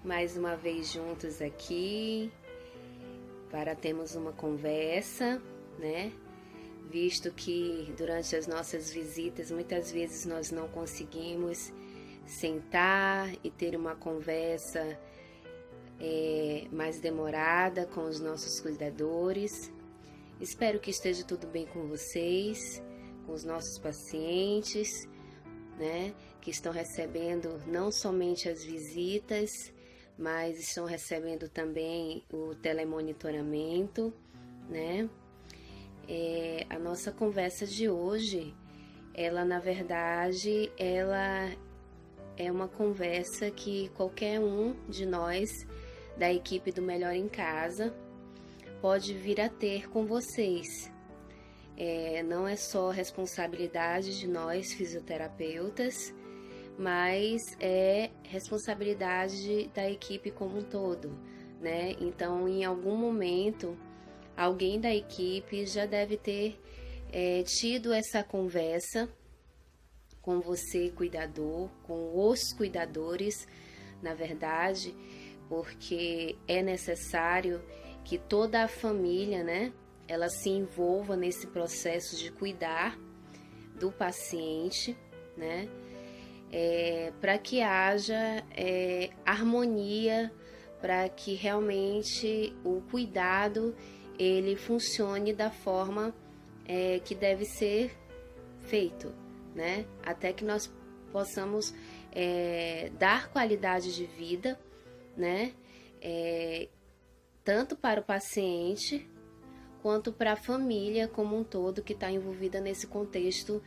mais uma vez juntos aqui para termos uma conversa, né? Visto que durante as nossas visitas muitas vezes nós não conseguimos sentar e ter uma conversa mais demorada com os nossos cuidadores. Espero que esteja tudo bem com vocês, com os nossos pacientes, né? Que estão recebendo não somente as visitas, mas estão recebendo também o telemonitoramento, né? A nossa conversa de hoje, ela na verdade, ela é uma conversa que qualquer um de nós da equipe do Melhor em Casa pode vir a ter com vocês. Não é só responsabilidade de nós fisioterapeutas, mas é responsabilidade da equipe como um todo, né? Então, em algum momento, alguém da equipe já deve ter tido essa conversa com você, cuidador, com os cuidadores, na verdade, porque é necessário que toda a família, né, ela se envolva nesse processo de cuidar do paciente, né, para que haja harmonia, para que realmente o cuidado ele funcione da forma que deve ser feito, né, até que nós possamos dar qualidade de vida, né, tanto para o paciente quanto para a família como um todo que está envolvida nesse contexto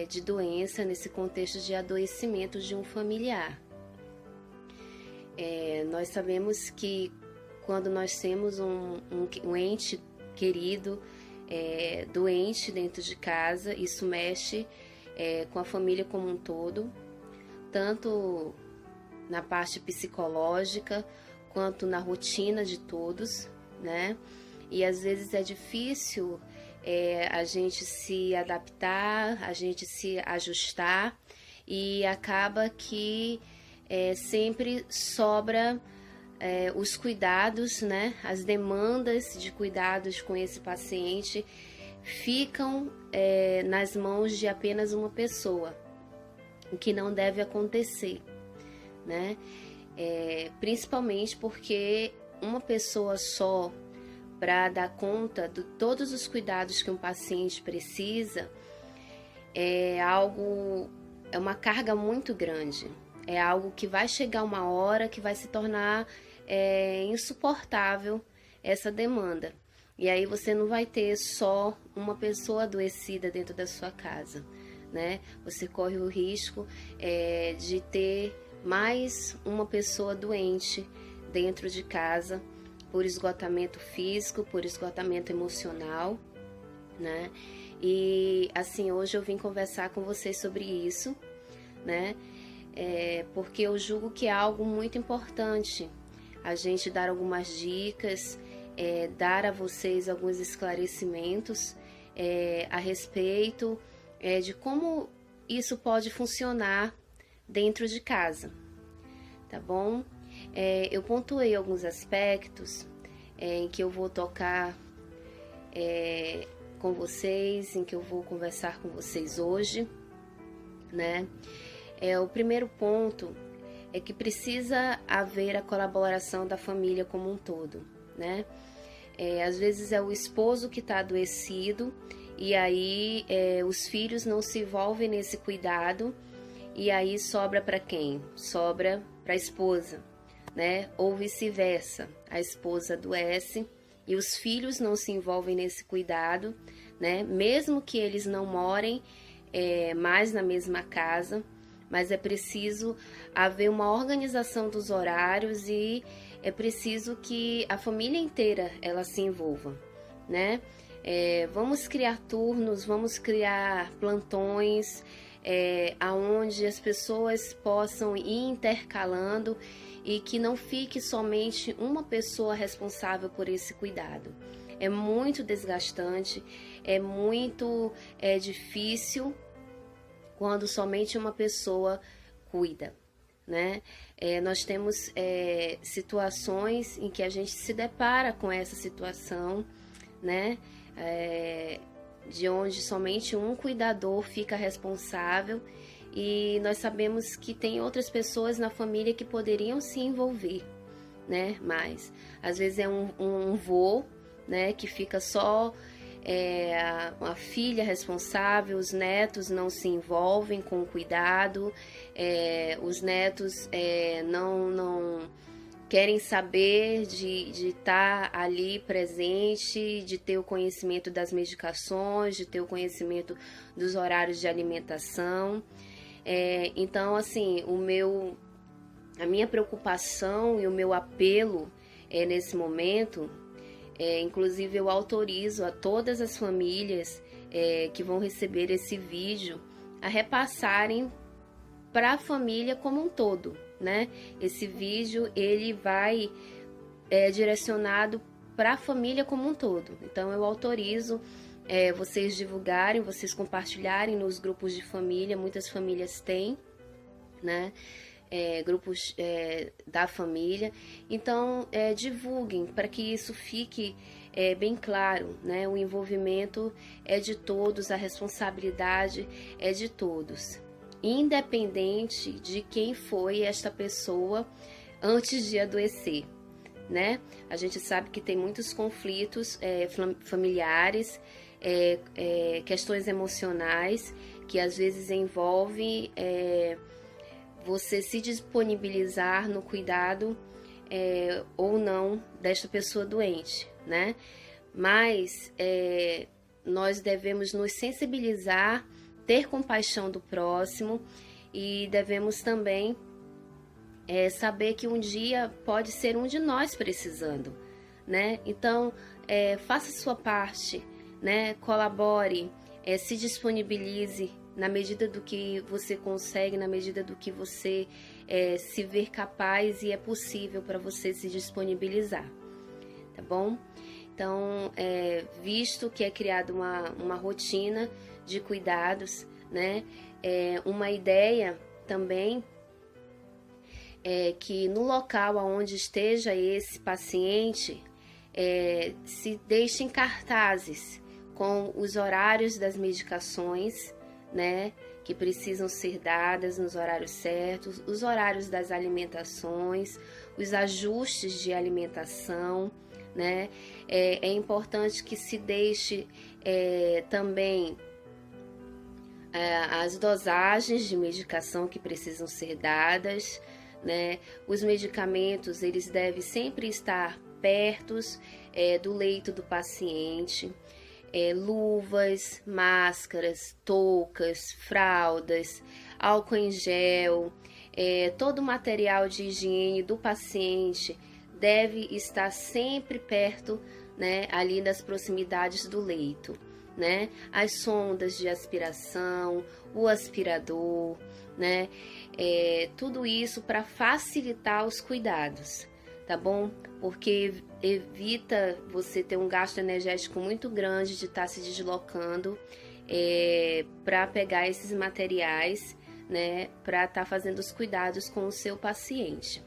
de doença, nesse contexto de adoecimento de um familiar. Nós sabemos que quando nós temos um ente querido doente dentro de casa, isso mexe com a família como um todo, tanto na parte psicológica quanto na rotina de todos, né? E às vezes é difícil a gente se adaptar, a gente se ajustar, e acaba que sempre sobra os cuidados, né? As demandas de cuidados com esse paciente ficam nas mãos de apenas uma pessoa, o que não deve acontecer, né? Principalmente porque uma pessoa só para dar conta de todos os cuidados que um paciente precisa é uma carga muito grande. É algo que vai chegar uma hora que vai se tornar insuportável essa demanda. E aí você não vai ter só uma pessoa adoecida dentro da sua casa, né? Você corre o risco de ter mais uma pessoa doente dentro de casa por esgotamento físico, por esgotamento emocional, né? E assim, hoje eu vim conversar com vocês sobre isso, né? Porque eu julgo que é algo muito importante a gente dar algumas dicas, dar a vocês alguns esclarecimentos a respeito de como isso pode funcionar dentro de casa, tá bom? Eu pontuei alguns aspectos em que eu vou tocar com vocês, em que eu vou conversar com vocês hoje, né? O primeiro ponto é que precisa haver a colaboração da família como um todo, né? Às vezes é o esposo que está adoecido e aí os filhos não se envolvem nesse cuidado, e aí sobra para quem? Sobra para a esposa, né? Ou vice-versa, a esposa adoece e os filhos não se envolvem nesse cuidado, né? Mesmo que eles não morem mais na mesma casa, mas é preciso haver uma organização dos horários e é preciso que a família inteira ela se envolva, né? Vamos criar turnos, vamos criar plantões, aonde as pessoas possam ir intercalando e que não fique somente uma pessoa responsável por esse cuidado. É muito desgastante, é muito difícil quando somente uma pessoa cuida, né? Nós temos situações em que a gente se depara com essa situação, né? De onde somente um cuidador fica responsável, e nós sabemos que tem outras pessoas na família que poderiam se envolver, né? Mas às vezes é um vô, né, que fica só a filha responsável, os netos não se envolvem com o cuidado, os netos não querem saber de estar ali presente, de ter o conhecimento das medicações, de ter o conhecimento dos horários de alimentação. Então, assim, a minha preocupação e o meu apelo nesse momento, inclusive eu autorizo a todas as famílias que vão receber esse vídeo a repassarem para a família como um todo, né? Esse vídeo ele vai direcionado para a família como um todo. Então eu autorizo vocês divulgarem, vocês compartilharem nos grupos de família. Muitas famílias têm, né? Grupos da família. Então divulguem para que isso fique bem claro, né? O envolvimento é de todos, a responsabilidade é de todos, independente de quem foi esta pessoa antes de adoecer, né? A gente sabe que tem muitos conflitos familiares, questões emocionais que às vezes envolvem você se disponibilizar no cuidado ou não desta pessoa doente, né? Mas nós devemos nos sensibilizar, ter compaixão do próximo, e devemos também saber que um dia pode ser um de nós precisando, né? Então, faça sua parte, né? Colabore, se disponibilize na medida do que você consegue, na medida do que você se ver capaz e é possível para você se disponibilizar, tá bom? Então, visto que é criada uma rotina de cuidados, né? Uma ideia também que no local onde esteja esse paciente se deixem cartazes com os horários das medicações, né, que precisam ser dadas nos horários certos, os horários das alimentações, os ajustes de alimentação, né? É importante que se deixe também as dosagens de medicação que precisam ser dadas, né? Os medicamentos, eles devem sempre estar perto do leito do paciente. Luvas, máscaras, toucas, fraldas, álcool em gel, todo o material de higiene do paciente deve estar sempre perto, né, ali nas proximidades do leito, né? As sondas de aspiração, o aspirador, né? Tudo isso para facilitar os cuidados, tá bom? Porque evita você ter um gasto energético muito grande de estar se deslocando para pegar esses materiais, né, para estar fazendo os cuidados com o seu paciente.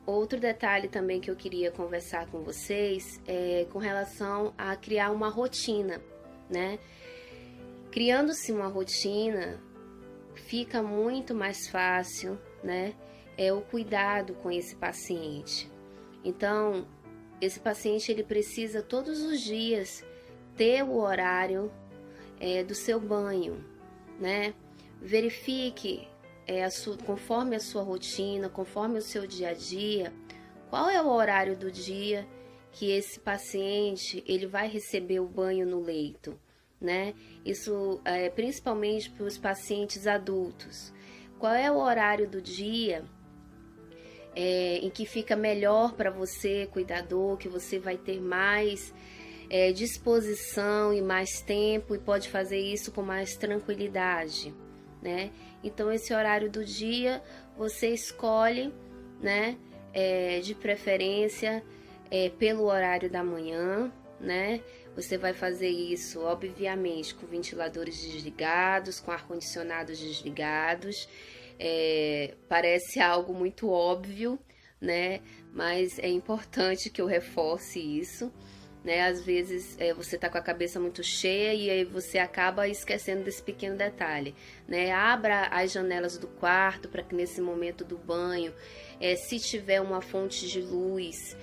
Outro detalhe também que eu queria conversar com vocês é com relação a criar uma rotina, né? Criando-se uma rotina, fica muito mais fácil, né? O cuidado com esse paciente. Então, esse paciente ele precisa todos os dias ter o horário do seu banho, né? Verifique conforme a sua rotina, conforme o seu dia a dia, qual é o horário do dia que esse paciente ele vai receber o banho no leito, né? Isso principalmente para os pacientes adultos. Qual é o horário do dia em que fica melhor para você, cuidador, que você vai ter mais disposição e mais tempo e pode fazer isso com mais tranquilidade, né? Então, esse horário do dia você escolhe, né? De preferência pelo horário da manhã, né? Você vai fazer isso, obviamente, com ventiladores desligados, com ar-condicionados desligados. Parece algo muito óbvio, né? Mas é importante que eu reforce isso, né? Às vezes você tá com a cabeça muito cheia e aí você acaba esquecendo desse pequeno detalhe, né? Abra as janelas do quarto para que nesse momento do banho, se tiver uma fonte de luz,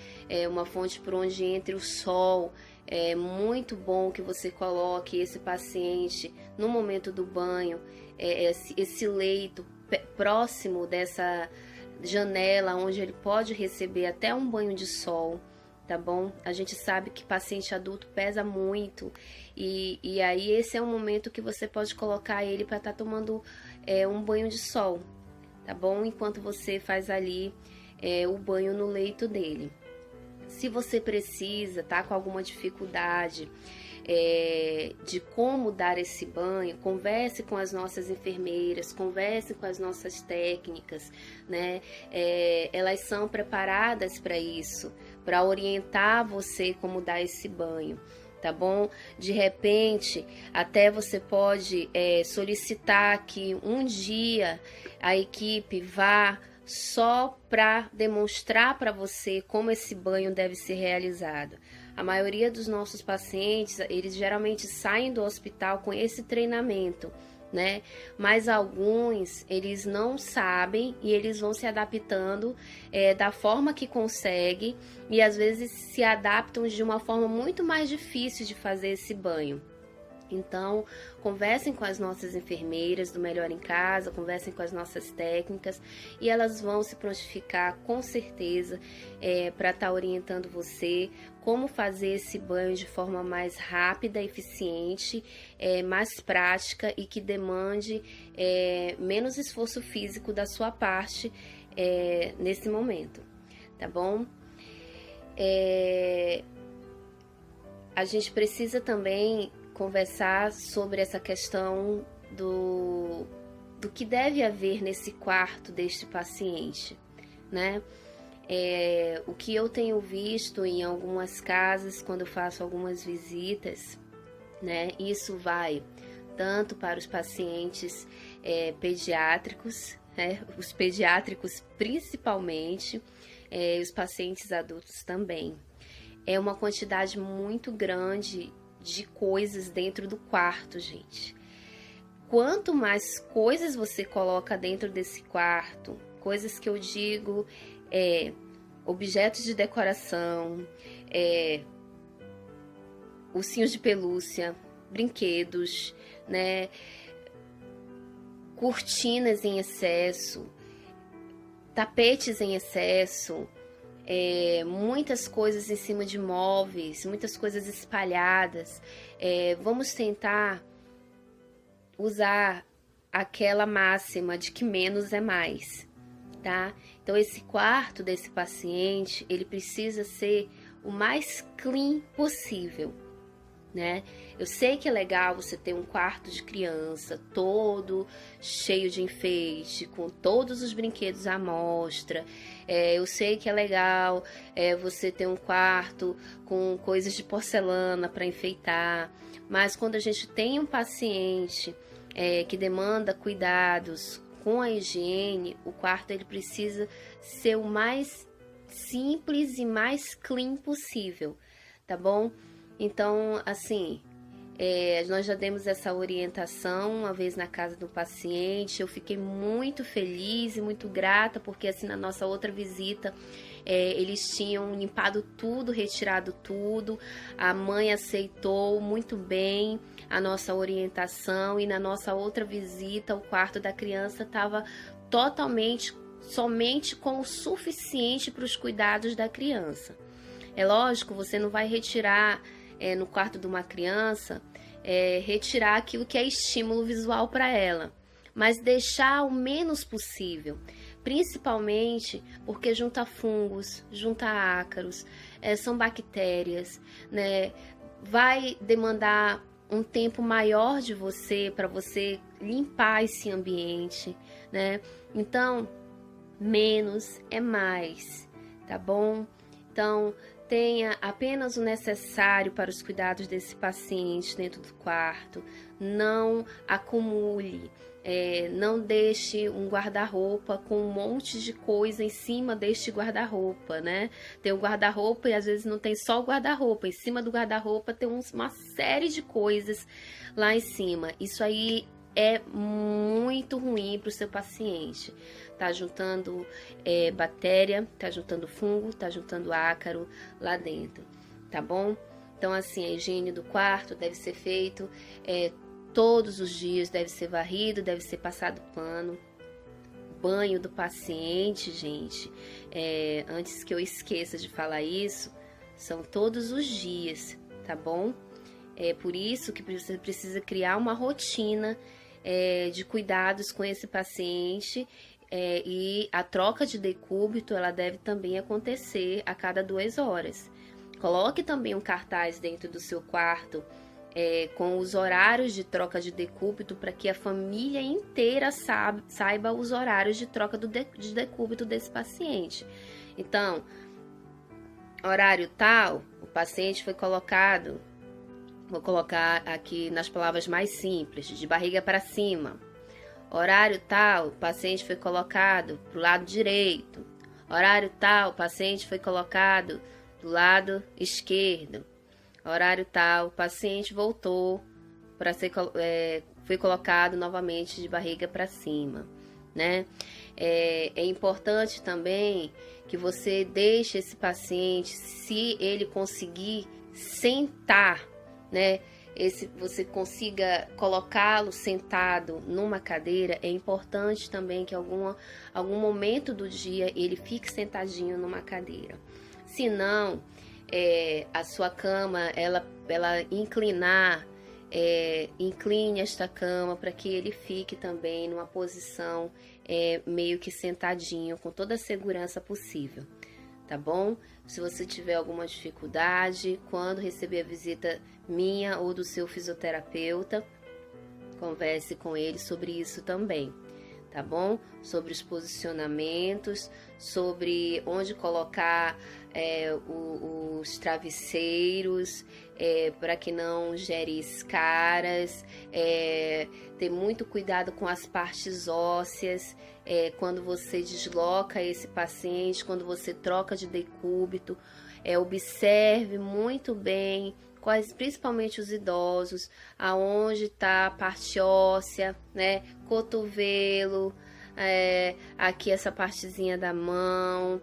uma fonte por onde entre o sol, é muito bom que você coloque esse paciente no momento do banho, esse leito próximo dessa janela onde ele pode receber até um banho de sol, tá bom? A gente sabe que paciente adulto pesa muito e aí esse é o momento que você pode colocar ele para estar tomando um banho de sol, tá bom? Enquanto você faz ali o banho no leito dele. Se você precisa, tá com alguma dificuldade de como dar esse banho, converse com as nossas enfermeiras, converse com as nossas técnicas, né? Elas são preparadas para isso, para orientar você como dar esse banho, tá bom? De repente, até você pode solicitar que um dia a equipe vá só para demonstrar para você como esse banho deve ser realizado. A maioria dos nossos pacientes, eles geralmente saem do hospital com esse treinamento, né? Mas alguns, eles não sabem e eles vão se adaptando da forma que conseguem e às vezes se adaptam de uma forma muito mais difícil de fazer esse banho. Então, conversem com as nossas enfermeiras do Melhor em Casa, conversem com as nossas técnicas e elas vão se prontificar com certeza para estar orientando você como fazer esse banho de forma mais rápida, eficiente, mais prática e que demande menos esforço físico da sua parte nesse momento, tá bom? A gente precisa também conversar sobre essa questão do que deve haver nesse quarto deste paciente, né? O que eu tenho visto em algumas casas, quando eu faço algumas visitas, né? Isso vai tanto para os pacientes pediátricos, né? Os pediátricos principalmente, os pacientes adultos também. É uma quantidade muito grande de coisas dentro do quarto, gente. Quanto mais coisas você coloca dentro desse quarto, coisas que eu digo, objetos de decoração, ursinhos de pelúcia, brinquedos, né, cortinas em excesso, tapetes em excesso, muitas coisas em cima de móveis, muitas coisas espalhadas. Vamos tentar usar aquela máxima de que menos é mais, tá? Então esse quarto desse paciente, ele precisa ser o mais clean possível, né? Eu sei que é legal você ter um quarto de criança todo cheio de enfeite, com todos os brinquedos à mostra. Eu sei que é legal você ter um quarto com coisas de porcelana para enfeitar, mas quando a gente tem um paciente que demanda cuidados com a higiene, o quarto ele precisa ser o mais simples e mais clean possível, tá bom? Então, assim, nós já demos essa orientação uma vez na casa do paciente. Eu fiquei muito feliz e muito grata, porque assim, na nossa outra visita, eles tinham limpado tudo, retirado tudo. A mãe aceitou muito bem a nossa orientação e na nossa outra visita, o quarto da criança estava somente com o suficiente para os cuidados da criança. É lógico, você não vai retirar no quarto de uma criança, retirar aquilo que é estímulo visual para ela, mas deixar o menos possível, principalmente porque junta fungos, junta ácaros, são bactérias, né? Vai demandar um tempo maior de você para você limpar esse ambiente, né? Então, menos é mais, tá bom? Então, mantenha apenas o necessário para os cuidados desse paciente dentro do quarto. Não acumule. Não deixe um guarda-roupa com um monte de coisa em cima deste guarda-roupa, né? Tem o guarda-roupa e às vezes não tem só o guarda-roupa. Em cima do guarda-roupa tem uma série de coisas lá em cima. Isso aí é muito ruim para o seu paciente. Tá juntando bactéria, tá juntando fungo, tá juntando ácaro lá dentro, tá bom? Então, assim, a higiene do quarto deve ser feito todos os dias, deve ser varrido, deve ser passado pano. Banho do paciente, gente, antes que eu esqueça de falar isso, são todos os dias, tá bom? É por isso que você precisa criar uma rotina de cuidados com esse paciente, e a troca de decúbito, ela deve também acontecer a cada 2 horas. Coloque também um cartaz dentro do seu quarto com os horários de troca de decúbito, para que a família inteira saiba os horários de troca de decúbito desse paciente. Então, horário tal, o paciente foi colocado, vou colocar aqui nas palavras mais simples, de barriga para cima. Horário tal, o paciente foi colocado para o lado direito. Horário tal, o paciente foi colocado do lado esquerdo. Horário tal, o paciente voltou para ser foi colocado novamente de barriga para cima, né? É importante também que você deixe esse paciente, se ele conseguir sentar, né? Você consiga colocá-lo sentado numa cadeira. É importante também que algum momento do dia ele fique sentadinho numa cadeira. Se não, a sua cama, ela inclinar, incline esta cama para que ele fique também numa posição meio que sentadinho, com toda a segurança possível, tá bom? Se você tiver alguma dificuldade, quando receber a visita minha ou do seu fisioterapeuta, converse com ele sobre isso também, tá bom? Sobre os posicionamentos, sobre onde colocar os travesseiros, para que não gere escaras, ter muito cuidado com as partes ósseas, quando você desloca esse paciente, quando você troca de decúbito, observe muito bem, principalmente os idosos, aonde está a parte óssea, né? Cotovelo, aqui essa partezinha da mão,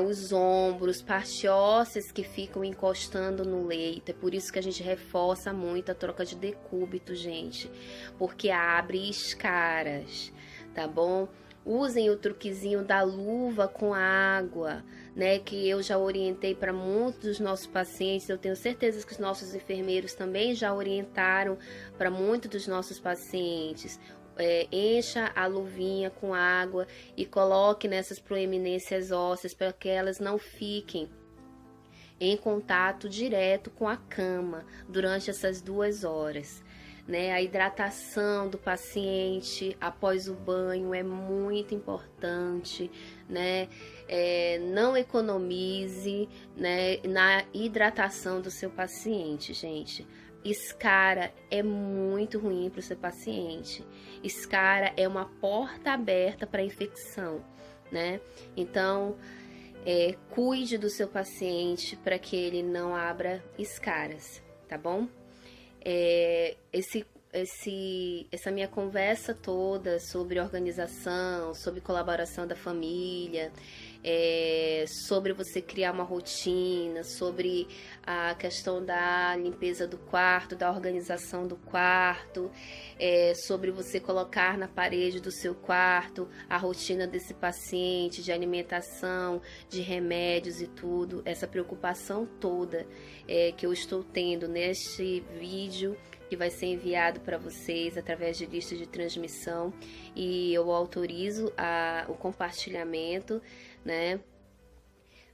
os ombros, partes ósseas que ficam encostando no leito. É por isso que a gente reforça muito a troca de decúbito, gente, porque abre escaras, tá bom? Usem o truquezinho da luva com água, né, que eu já orientei para muitos dos nossos pacientes. Eu tenho certeza que os nossos enfermeiros também já orientaram para muitos dos nossos pacientes. Encha a luvinha com água e coloque nessas proeminências ósseas para que elas não fiquem em contato direto com a cama durante essas 2 horas. Né? A hidratação do paciente após o banho é muito importante, né? Não economize, né, na hidratação do seu paciente, gente. Escara é muito ruim para o seu paciente. Escara é uma porta aberta para infecção, né? Então, cuide do seu paciente para que ele não abra escaras, tá bom? Essa minha conversa toda sobre organização, sobre colaboração da família, sobre você criar uma rotina, sobre a questão da limpeza do quarto, da organização do quarto, sobre você colocar na parede do seu quarto a rotina desse paciente, de alimentação, de remédios e tudo, essa preocupação toda que eu estou tendo neste vídeo, que vai ser enviado para vocês através de lista de transmissão, e eu autorizo o compartilhamento, né?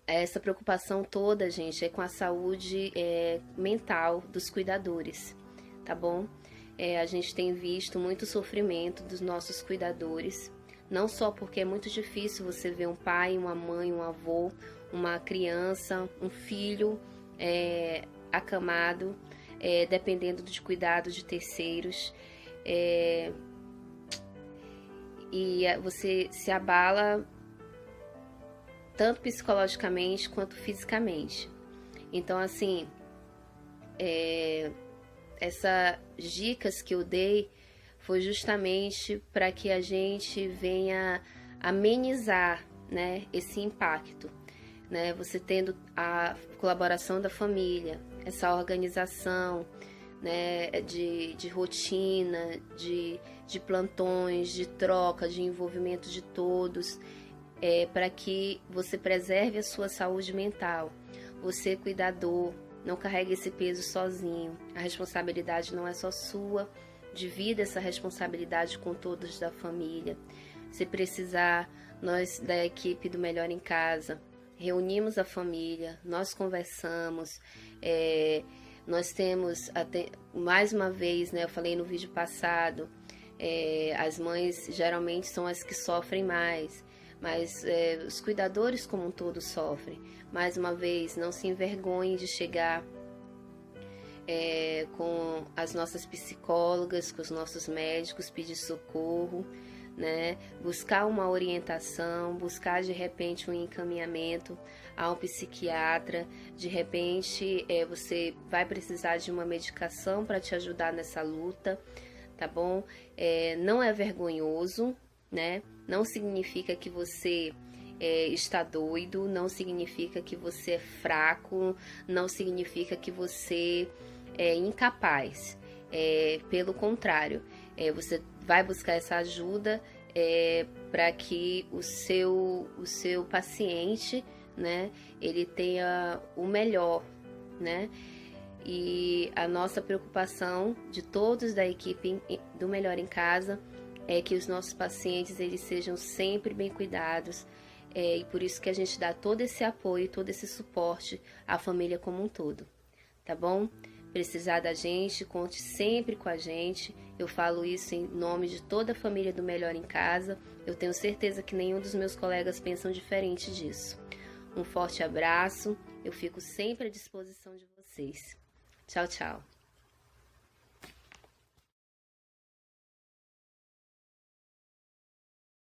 Essa preocupação toda, gente, é com a saúde mental dos cuidadores, tá bom? A gente tem visto muito sofrimento dos nossos cuidadores, não só porque é muito difícil você ver um pai, uma mãe, um avô uma criança, um filho acamado, dependendo de cuidado de terceiros, e você se abala tanto psicologicamente quanto fisicamente. Então, assim, essas dicas que eu dei foi justamente para que a gente venha amenizar, né, esse impacto, né? Você tendo a colaboração da família, essa organização, né, de rotina, de plantões, de troca, de envolvimento de todos, para que você preserve a sua saúde mental. Você, cuidador, não carregue esse peso sozinho. A responsabilidade não é só sua. Divida essa responsabilidade com todos da família. Se precisar, nós da equipe do Melhor em Casa reunimos a família, nós conversamos, nós temos, até, mais uma vez, né, eu falei no vídeo passado, as mães geralmente são as que sofrem mais, mas os cuidadores como um todo sofrem. Mais uma vez, não se envergonhem de chegar com as nossas psicólogas, com os nossos médicos, pedir socorro, né? Buscar uma orientação, buscar de repente um encaminhamento a um psiquiatra. De repente você vai precisar de uma medicação para te ajudar nessa luta, tá bom? Não é vergonhoso, né? Não significa que você está doido, não significa que você é fraco, não significa que você é incapaz. Pelo contrário, você vai buscar essa ajuda para que o seu paciente, né, ele tenha o melhor, né? E a nossa preocupação de todos da equipe do Melhor em Casa é que os nossos pacientes eles sejam sempre bem cuidados, e por isso que a gente dá todo esse apoio, todo esse suporte à família como um todo, tá bom? Precisar da gente, conte sempre com a gente. Eu falo isso em nome de toda a família do Melhor em Casa. Eu tenho certeza que nenhum dos meus colegas pensam diferente disso. Um forte abraço, eu fico sempre à disposição de vocês. Tchau, tchau.